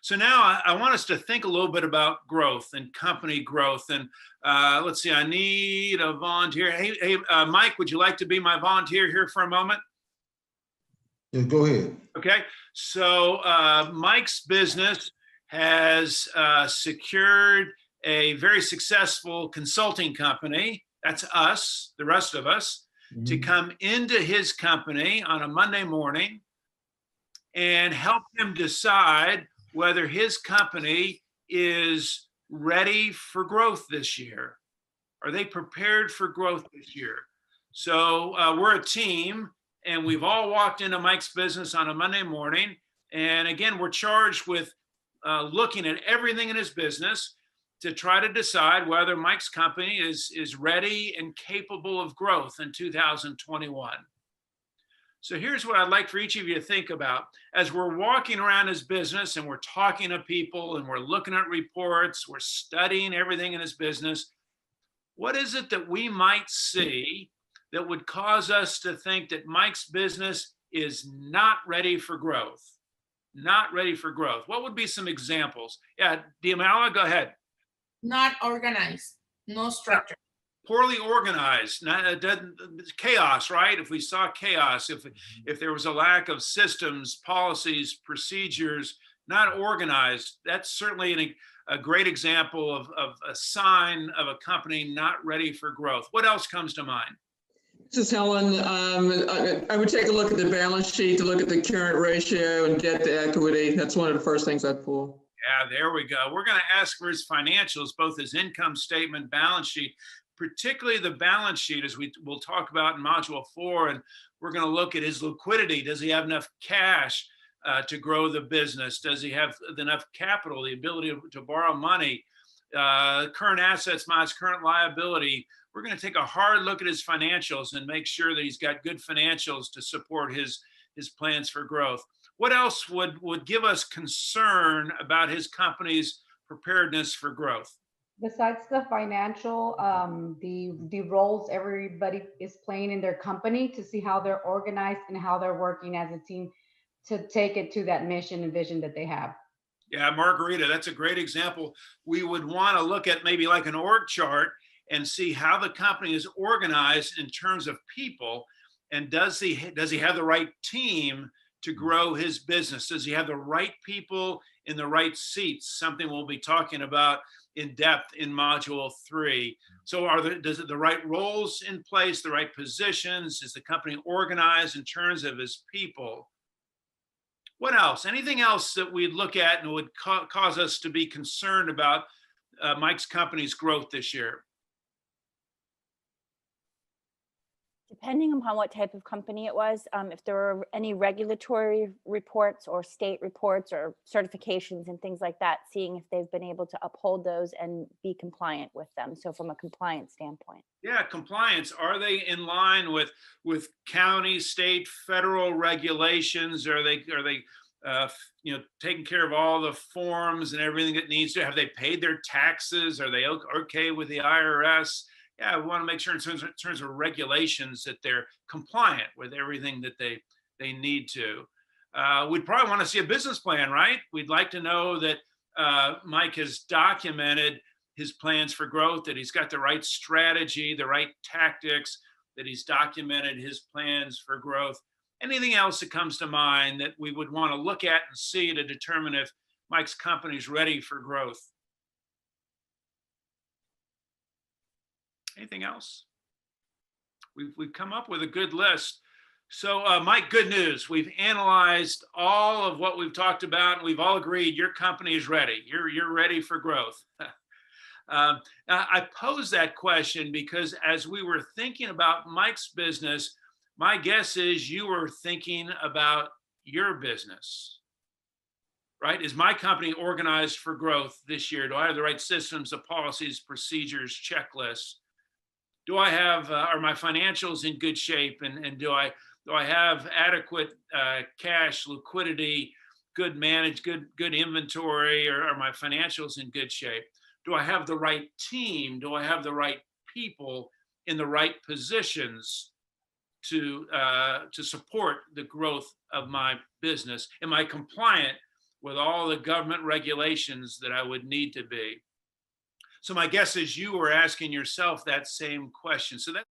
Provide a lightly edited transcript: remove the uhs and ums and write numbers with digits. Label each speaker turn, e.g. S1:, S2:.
S1: So now I want us to think a little bit about growth and company growth. And let's see, I need a volunteer. Hey, Mike, would you like to be my volunteer here for a moment?
S2: Yeah, go ahead.
S1: Okay. So Mike's business has secured a very successful consulting company. That's us, the rest of us, to come into his company on a Monday morning and help him decide whether his company is ready for growth this year. Are they prepared for growth this year? So we're a team, and we've all walked into Mike's business on a Monday morning. And again, we're charged with looking at everything in his business to try to decide whether Mike's company is ready and capable of growth in 2021. So here's what I'd like for each of you to think about. As we're walking around his business and we're talking to people and we're looking at reports, we're studying everything in his business, what is it that we might see that would cause us to think that Mike's business is not ready for growth? Not ready for growth. What would be some examples? Yeah, Diamala, go ahead.
S3: Not organized, no structure.
S1: Poorly organized, chaos, right? If we saw chaos, if there was a lack of systems, policies, procedures, not organized, that's certainly a great example of a sign of a company not ready for growth. What else comes to mind?
S4: This is Helen. I would take a look at the balance sheet to look at the current ratio and debt to equity. That's one of the first things I'd pull.
S1: Yeah, there we go. We're going to ask for his financials, both his income statement, balance sheet, particularly the balance sheet, as we'll talk about in Module 4. And we're going to look at his liquidity. Does he have enough cash to grow the business? Does he have enough capital, the ability to borrow money? Current assets minus current liability. We're going to take a hard look at his financials and make sure that he's got good financials to support his plans for growth. What else would give us concern about his company's preparedness for growth?
S5: Besides the financial, the roles everybody is playing in their company, to see how they're organized and how they're working as a team to take it to that mission and vision that they have.
S1: Yeah, Margarita, that's a great example. We would want to look at maybe like an org chart and see how the company is organized in terms of people. And does he have the right team to grow his business? Does he have the right people in the right seats? Something we'll be talking about in depth in Module 3. So does the right roles in place, the right positions? Is the company organized in terms of his people? What else? Anything else that we'd look at and would cause us to be concerned about Mike's company's growth this year?
S6: Depending upon what type of company it was, if there were any regulatory reports or state reports or certifications and things like that, seeing if they've been able to uphold those and be compliant with them. So from a compliance standpoint.
S1: Yeah, compliance. Are they in line with county, state, federal regulations? Are they taking care of all the forms and everything that needs to? Have they paid their taxes? Are they okay with the IRS? Yeah, we want to make sure in terms of regulations that they're compliant with everything that they need to. We'd probably want to see a business plan, right? We'd like to know that Mike has documented his plans for growth, that he's got the right strategy, the right tactics, that he's documented his plans for growth. Anything else that comes to mind that we would want to look at and see to determine if Mike's company is ready for growth? Anything else? We've come up with a good list. So Mike, good news. We've analyzed all of what we've talked about, and we've all agreed your company is ready. You're ready for growth. I pose that question because as we were thinking about Mike's business, my guess is you were thinking about your business, right? Is my company organized for growth this year? Do I have the right systems, the policies, procedures, checklists? Do I have, are my financials in good shape? And do I have adequate cash, liquidity, good inventory, or are my financials in good shape? Do I have the right team? Do I have the right people in the right positions to support the growth of my business? Am I compliant with all the government regulations that I would need to be. So my guess is you were asking yourself that same question. So that